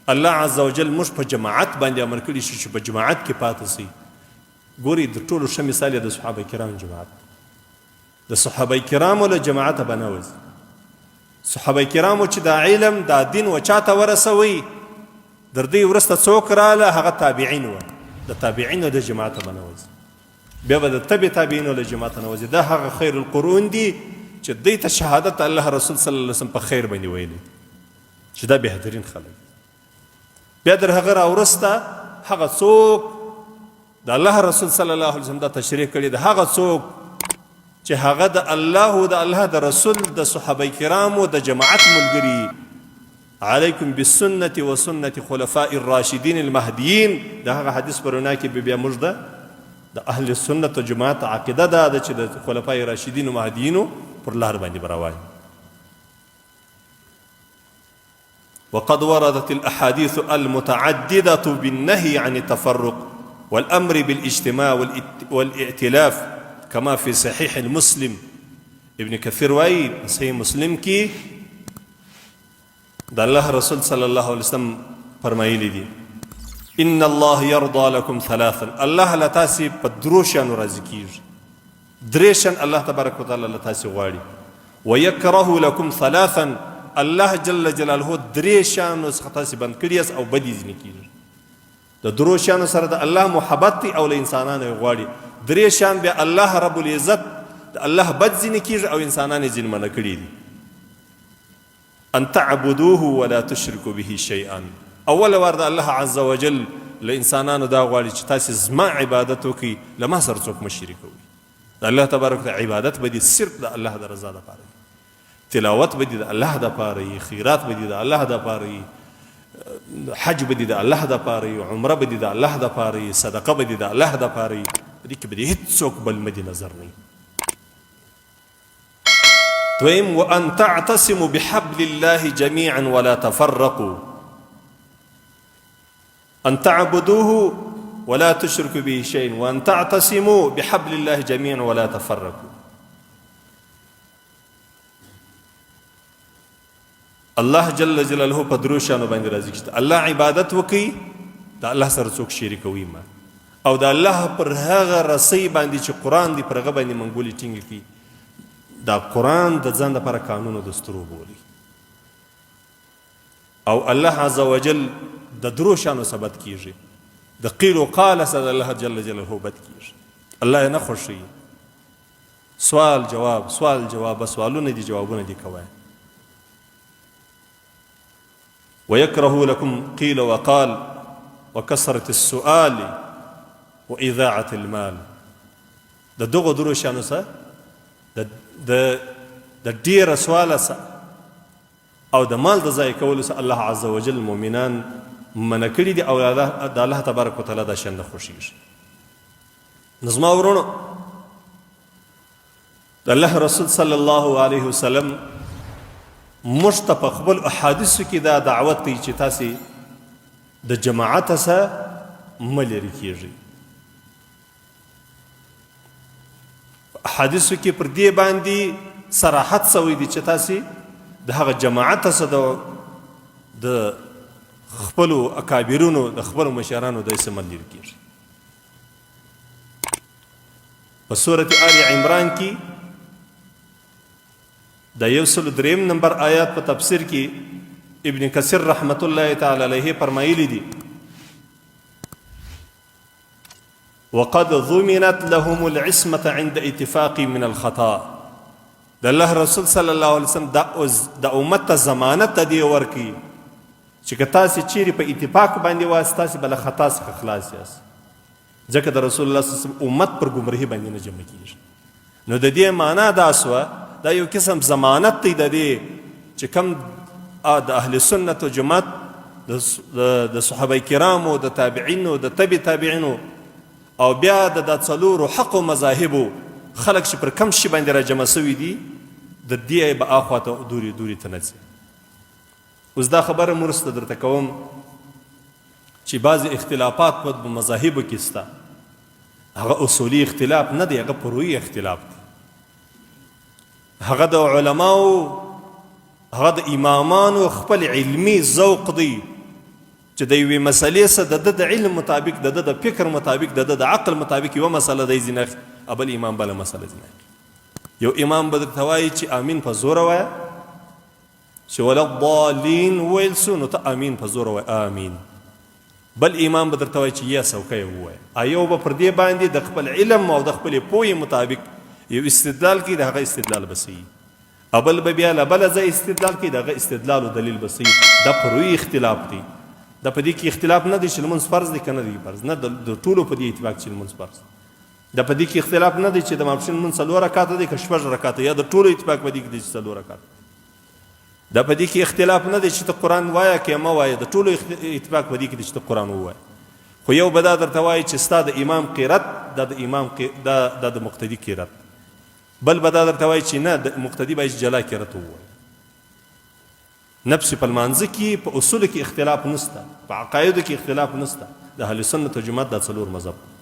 الله عز وجل موږ په جماعت باندې امر کړي چې په جماعت کې پاتې سي. ګوري د ټولو ښه مثال د صحابه کرام جماعت. د صحابه کرامو له جماعت به نه وځي. صحابه کرامو چې دا علم دا دین و چاته ورسوي در دې وروسته څوک راله هغه تابعین وو. د تابعینو د جماعت به نه وځي. بیا به د تبع تابعینو له جماعت نه وځي. دا هغه خیر القرون دي چې دوی ته شهادت الله رسول صلی الله علیه وسلم په خیر باندې ویلي چې دا بهترین خلک. بیا در هغه راوروسته هغه څوک د الله رسول صلی الله علیه وسلم دا تشریح کړي د هغه څوک چې هغه د الله او د الله د رسول د صحابه کرامو د جماعت ملګري. علیکم بالسنة وسنة خلفاء الراشدین المهدیین. دا هغه حدیث پرونه کې بیا موږ د اهل سنت و جماعت عقیده ده چې د خلفاء راشدین و مهدیینو پر لار باندې بروان. وقد وردت الاحاديث المتعدده بالنهي عن التفرق والامر بالاجتماع والائتلاف كما في صحيح المسلم. ابن كثير وايي صحيح مسلم کې د الله رسول صلی الله علیه وسلم فرمایلی دي ان الله يرضى لكم ثلاثا. الله لتاسي په دروشانو راضي کیږي. درېشن الله تبارک وتعالى لتاسي غواړي. ويكره لكم ثلاثا. الله جل جلاله درېشانو څخه تاسي بند کړی او بدی ځنی کیږي. د دروشانو سره د الله محبت او له انسانانو غواړي. درېشان به الله رب العزت د الله بد ځنی کیږي او انسانانو ځین منه کړی دي. ان تعبدوه ولا تشركوا به شيئا. اول ورد الله عز وجل له انسانانو دا غواړي چې تاسو زما عبادت وکړي لما سره څوک مشرک وي. د الله تبارک وتعالى عبادت به دي صرف د الله د رضا لپاره. تلاوت به دي د الله لپاره، خیرات به دي د الله لپاره، حج به دي د الله لپاره، عمره به دي د الله لپاره، صدقه به دي د الله لپاره. دې کې به دي هیڅوک بل مد نظر نه. دویم وان تعتصموا بحبل الله جميعا ولا تفرقوا. ان تعبدوه ولا تشركوا به شيئا وان تعتصموا بحبل الله جميعا ولا تفرقوا. الله جل جلاله په دروشانو باندې راضي کړه. الله عبادت وکي دا الله سره څوک شریک وي ما او دا الله پر هغه رسي باندې چې قران دی پر هغه باندې منګولي ټینګ کی. دا قرآن د ځان لپاره قانون او دستور بولي او الله عز وجل د دروشانو ثبت کیږي. د قیل او قال سره الله جل جلاله بد کیږي. الله نه خوشي. سوال جواب سوال جواب سوالونه دي جوابونه دي کوي. ويكره لكم قيل وقال وكثرة السؤال وإذاعة المال. د دغه دروشانو سره د ډیر سوال او د مال د ضایع کولو سره الله عز وجل مؤمنان منع کړي دي او د الله تبارک وتعالى د شان خوشیږي. نظم ورونو د الله رسول صلی الله علیه وسلم مشتق خپل احادیث کې دا دعوت کوي چې تاسو د جماعت سره ملری کیږي. حدیثو کې پر دې باندې صراحت سوی دي چې تاسو د هغه جماعت سره د خپل اکابرونو د خپل مشرانو د اسمل لري کیږي. په سورۃ آل عمران کې د 103 نمبر آیات په تفسیر کې ابن کثیر رحمت الله تعالی علیه فرمایلی دي وقد ضمنت لهم العصمة عند اتفاق من الخطا. د الله رسول صلی الله علیه وسلم د امت ضمانت دی ورکی چې کتا سي چیرې په اتفاق باندې واسطه سي بل خطا څخه خلاص یاست. ځکه د رسول الله صلی الله علیه وسلم امت پر گمراهی باندې نه جمع کیږي. نو د دې معنا دا سوه دا یو قسم ضمانت دی د دې چې کوم د اهل سنت او جماعت د صحابه کرامو د تابعینو د تبع تابعینو او بیا د څلورو حق او مذاهبو خلق چې پر کم شي باندې را جمع سوي دي د دې به اخواته دوري دوري ته نځي. اوس دا خبره مرسته درته کوم چې بعض اختلافات په مذاهبو کې سته. هغه اصولي اختلاف نه دی، هغه فروعي اختلاف دی. هغه د علماو هغه د امامانو خپل علمي ذوق دی چې د یوې مسلې څه د علم مطابق د فکر مطابق د عقل مطابق یوه مسله دی ځینه بل امام بله مسله ځینه یو امام به درته وایي چې امین په زوره وایه چې ولا الضالین وویل سو نو ته امین په زوره وایه امین بل امام به درته وایي چې یا څوکۍ ووایه یو به پر دې باندې د خپل علم او د خپلې پوهې مطابق یو استدلال کوي د هغه استدلال به صحیح بل به بیا له بله ځای استدلال کوي د هغه استدلال او دلیل به صحیح دا فروعي اختلاف دی دا په دې کې اختلاف نه دی چې لمونځ فرض دی که نه دی فرض نه د ټولو په دې اتفاق چې لمونځ فرض دا په دې کې اختلاف نه دی چې د ماپښین لمونځ 4 رکعاته دی که 6 رکعاته یا د ټولو اتفاق په دې کې دی چې 4 رکعاته دا په دې کې اختلاف نه دی چې ته قرآن وایه که مه وایه د ټولو اتفاق په دې کې دی چې ته قرآن ووایه خو یو به دا درته وایي چې ستا د امام قرت دا د مقتدي قرت بل به دا درته وایي چې نه د مقتدي باید جلا قرت ووایي نفس په لمانځه کې په اصولو کې اختلاف نشته په عقایدو کې اختلاف نشته د اهل سنت و جماعت دا 4 مذهب